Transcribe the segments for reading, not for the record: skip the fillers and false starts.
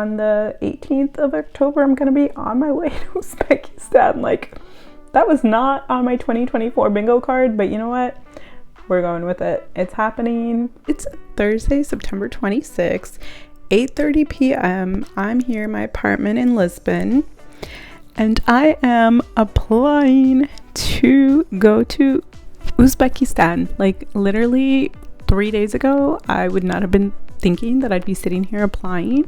on the 18th of October, I'm gonna be on my way to Uzbekistan. Like, that was not on my 2024 bingo card, but you know what? We're going with it. It's happening. It's Thursday, September 26th, 8:30 p.m. I'm here in my apartment in Lisbon, and I am applying to go to Uzbekistan. Like, literally 3 days ago, I would not have been thinking that I'd be sitting here applying.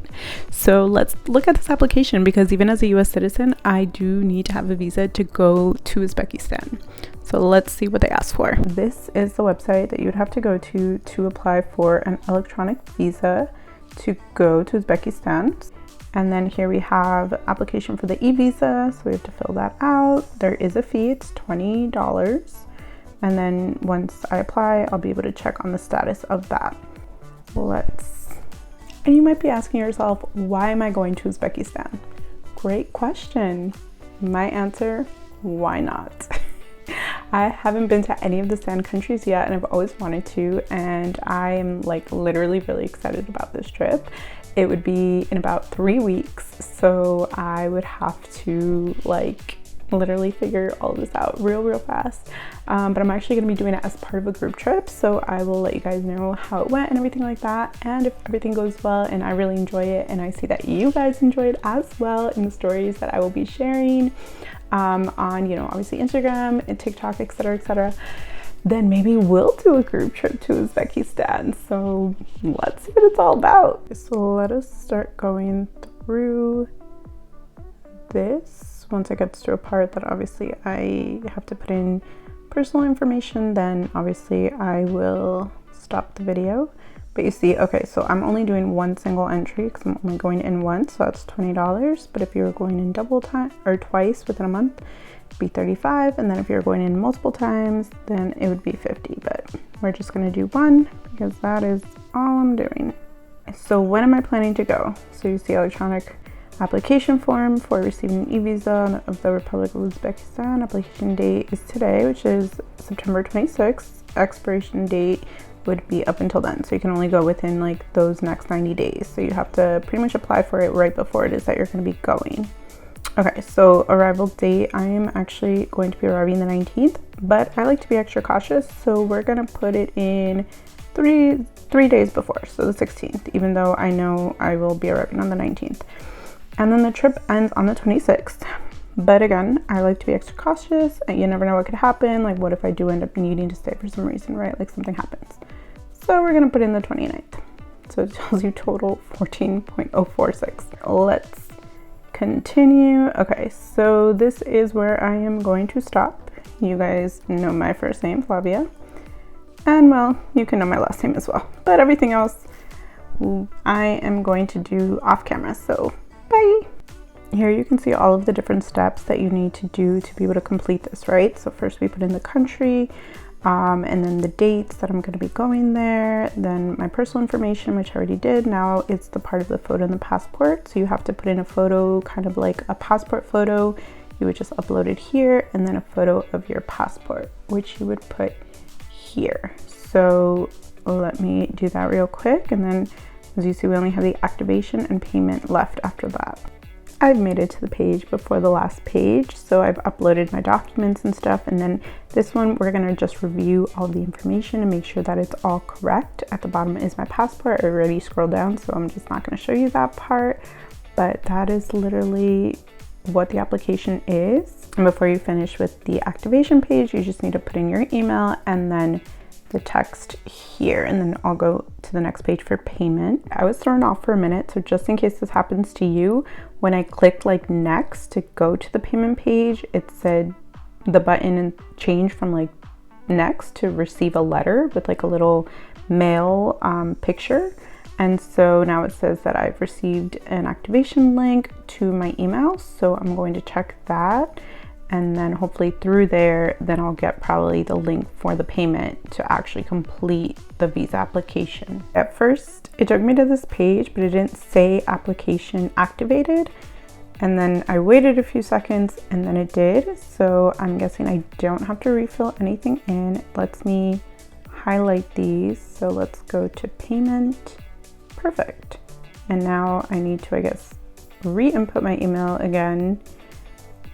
So let's look at this application, because even as a US citizen, I do need to have a visa to go to Uzbekistan. So let's see what they ask for. This is the website that you would have to go to apply for an electronic visa to go to Uzbekistan. And then here we have application for the e-visa, so we have to fill that out. There is a fee, it's $20. And then once I apply, I'll be able to check on the status of that. And you might be asking yourself, why am I going to Uzbekistan? Great question. My answer, why not? I haven't been to any of the sand countries yet, and I've always wanted to, and I am like literally really excited about this trip. It would be in about 3 weeks, so I would have to like literally figure all of this out real fast, but I'm actually going to be doing it as part of a group trip, so I will let you guys know how it went and everything like that. And if everything goes well and I really enjoy it, and I see that you guys enjoy it as well in the stories that I will be sharing on, you know, obviously Instagram and TikTok, etc., then maybe we'll do a group trip to Uzbekistan. So let's see what it's all about. So let us start going through this. Once it gets to a part that obviously I have to put in personal information, then obviously I will stop the video. But you see, okay, so I'm only doing one single entry because I'm only going in once, so that's $20. But if you were going in double time or twice within a month, it'd be $35. And then if you're going in multiple times, then it would be $50. But we're just gonna do one because that is all I'm doing. So when am I planning to go? So you see electronic application form for receiving e-visa of the Republic of Uzbekistan. Application date is today, which is September 26th. Expiration date would be up until then, so you can only go within like those next 90 days. So you have to pretty much apply for it right before it is that you're going to be going. Okay, so arrival date, I am actually going to be arriving the 19th, but I like to be extra cautious, so we're going to put it in three days before, so the 16th, even though I know I will be arriving on the 19th. And then the trip ends on the 26th. But again, I like to be extra cautious. You never know what could happen. Like, what if I do end up needing to stay for some reason, right? Like, something happens. So we're going to put in the 29th. So it tells you total 14.046. Let's continue. Okay, so this is where I am going to stop. You guys know my first name, Flavia. And, well, you can know my last name as well. But everything else, I am going to do off camera. So bye. Here you can see all of the different steps that you need to do to be able to complete this, right? So first we put in the country, and then the dates that I'm going to be going there, then my personal information, which I already did. Now it's the part of the photo and the passport. So you have to put in a photo, kind of like a passport photo. You would just upload it here, and then a photo of your passport, which you would put here. So let me do that real quick, and then as you see, we only have the activation and payment left after that. I've made it to the page before the last page, so I've uploaded my documents and stuff, and then this one we're gonna just review all the information and make sure that it's all correct. At the bottom is my passport. I already scrolled down, so I'm just not gonna show you that part, but that is literally what the application is. And before you finish with the activation page, you just need to put in your email and then the text here, and then I'll go to the next page for payment. I was thrown off for a minute, so just in case this happens to you, when I clicked like next to go to the payment page, it said the button and changed from like next to receive a letter with like a little mail picture. And so now it says that I've received an activation link to my email, so I'm going to check that. And then hopefully through there, then I'll get probably the link for the payment to actually complete the visa application. At first, it took me to this page, but it didn't say application activated. And then I waited a few seconds and then it did. So I'm guessing I don't have to refill anything in. It lets me highlight these. So let's go to payment. Perfect. and now I need to, I guess, re-input my email again,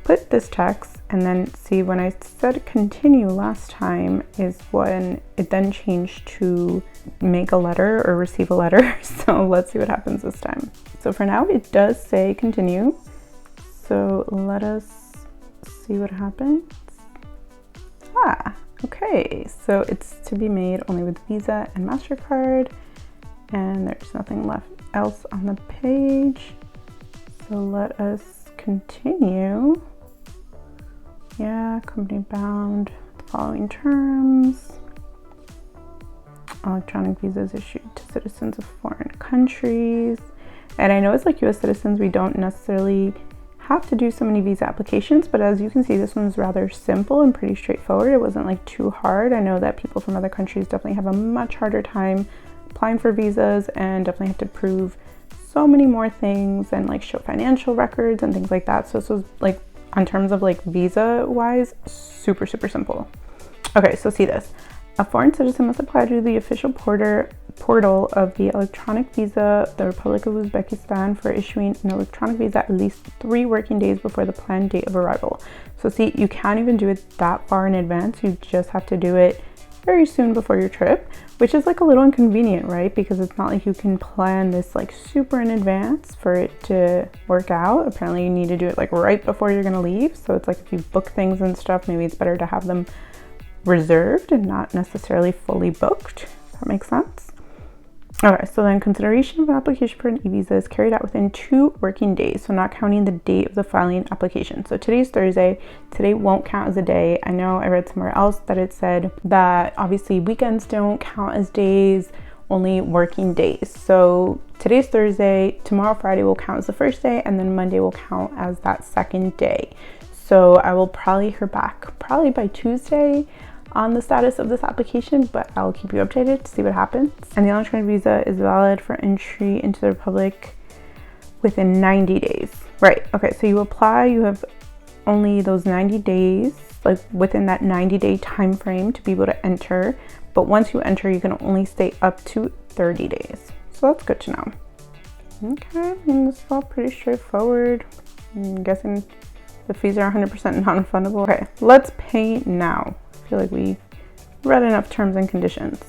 put this text, and then see when I said continue last time is when it then changed to make a letter or receive a letter. So let's see what happens this time. So for now it does say continue. So let us see what happens. Okay, so it's to be made only with Visa and MasterCard, and there's nothing left else on the page. So let us continue. Yeah, company bound, the following terms. Electronic visas issued to citizens of foreign countries. And I know it's like US citizens, we don't necessarily have to do so many visa applications, but as you can see, this one's rather simple and pretty straightforward. It wasn't like too hard. I know that people from other countries definitely have a much harder time applying for visas and definitely have to prove so many more things and like show financial records and things like that. So this was like, on terms of like visa wise, super simple. Okay, so see this. A foreign citizen must apply to the official portal of the electronic visa of the Republic of Uzbekistan for issuing an electronic visa at least 3 working days before the planned date of arrival. So see, you can't even do it that far in advance. You just have to do it very soon before your trip, which is like a little inconvenient, right? Because it's not like you can plan this like super in advance for it to work out. Apparently you need to do it like right before you're gonna leave. So it's like if you book things and stuff, maybe it's better to have them reserved and not necessarily fully booked. Does that make sense? Okay, so then consideration of an application for an e-visa is carried out within 2 working days, so not counting the date of the filing application. So today's Thursday, today won't count as a day. I know I read somewhere else that it said that obviously weekends don't count as days, only working days. So today's Thursday, tomorrow Friday will count as the first day, and then Monday will count as that second day. So I will probably hear back probably by Tuesday on the status of this application, but I'll keep you updated to see what happens. And the electronic visa is valid for entry into the Republic within 90 days. Right, okay, so you apply, you have only those 90 days, like within that 90-day time frame to be able to enter. But once you enter, you can only stay up to 30 days. So that's good to know. Okay, and this is all pretty straightforward. I'm guessing the fees are 100% non-refundable. Okay, let's pay now. I feel like we read enough terms and conditions.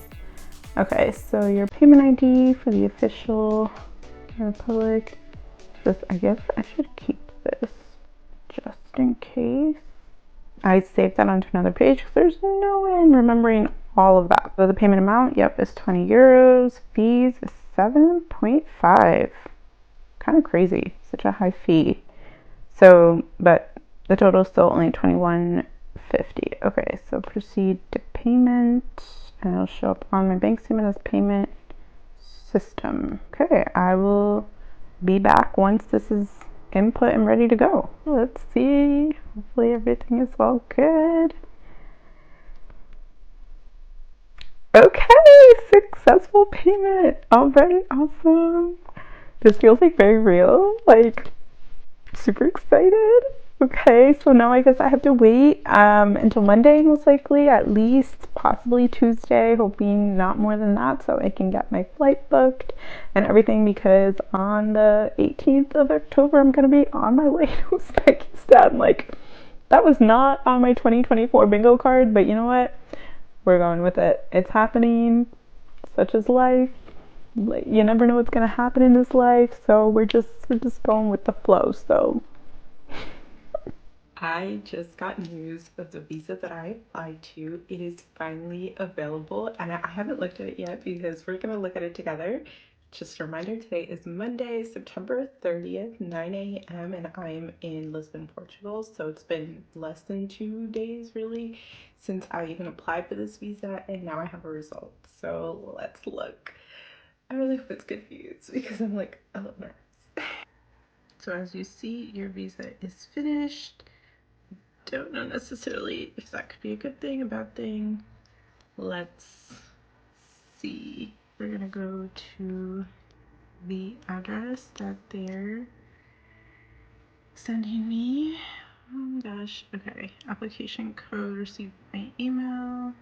Okay, so your payment ID for the official Republic. This, I guess I should keep this just in case. I saved that onto another page because there's no way I'm remembering all of that. So the payment amount, yep, is 20 euros. Fees is 7.5. Kind of crazy, such a high fee. So, but the total is still only 21.50. Okay, so proceed to payment, and it'll show up on my bank statement as payment system. Okay, I will be back once this is input and ready to go. Let's see. Hopefully everything is all good. Okay, successful payment. Alright, awesome. This feels like very real. Like, super excited. Okay, so now I guess I have to wait until Monday, most likely, at least, possibly Tuesday, hoping not more than that, so I can get my flight booked and everything, because on the 18th of October I'm gonna be on my way to Uzbekistan. Like, that was not on my 2024 bingo card, but you know what? We're going with it. It's happening. Such is life. Like, you never know what's gonna happen in this life, so we're just going with the flow. So I just got news of the visa that I applied to. It is finally available, and I haven't looked at it yet because we're gonna look at it together. Just a reminder, today is Monday, September 30th, 9 a.m. and I'm in Lisbon, Portugal. So it's been less than 2 days really since I even applied for this visa, and now I have a result. So let's look. I really hope it's good news because I'm like a little nervous. So as you see, your visa is finished. Don't know necessarily if that could be a good thing, a bad thing. Let's see. We're gonna go to the address that they're sending me. Oh my gosh. Okay. Application code received by email.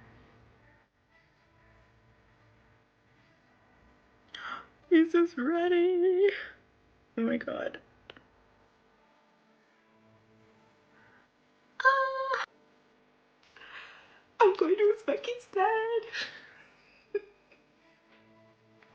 He's just ready. Oh my god. Ah, I'm going to Uzbekistan.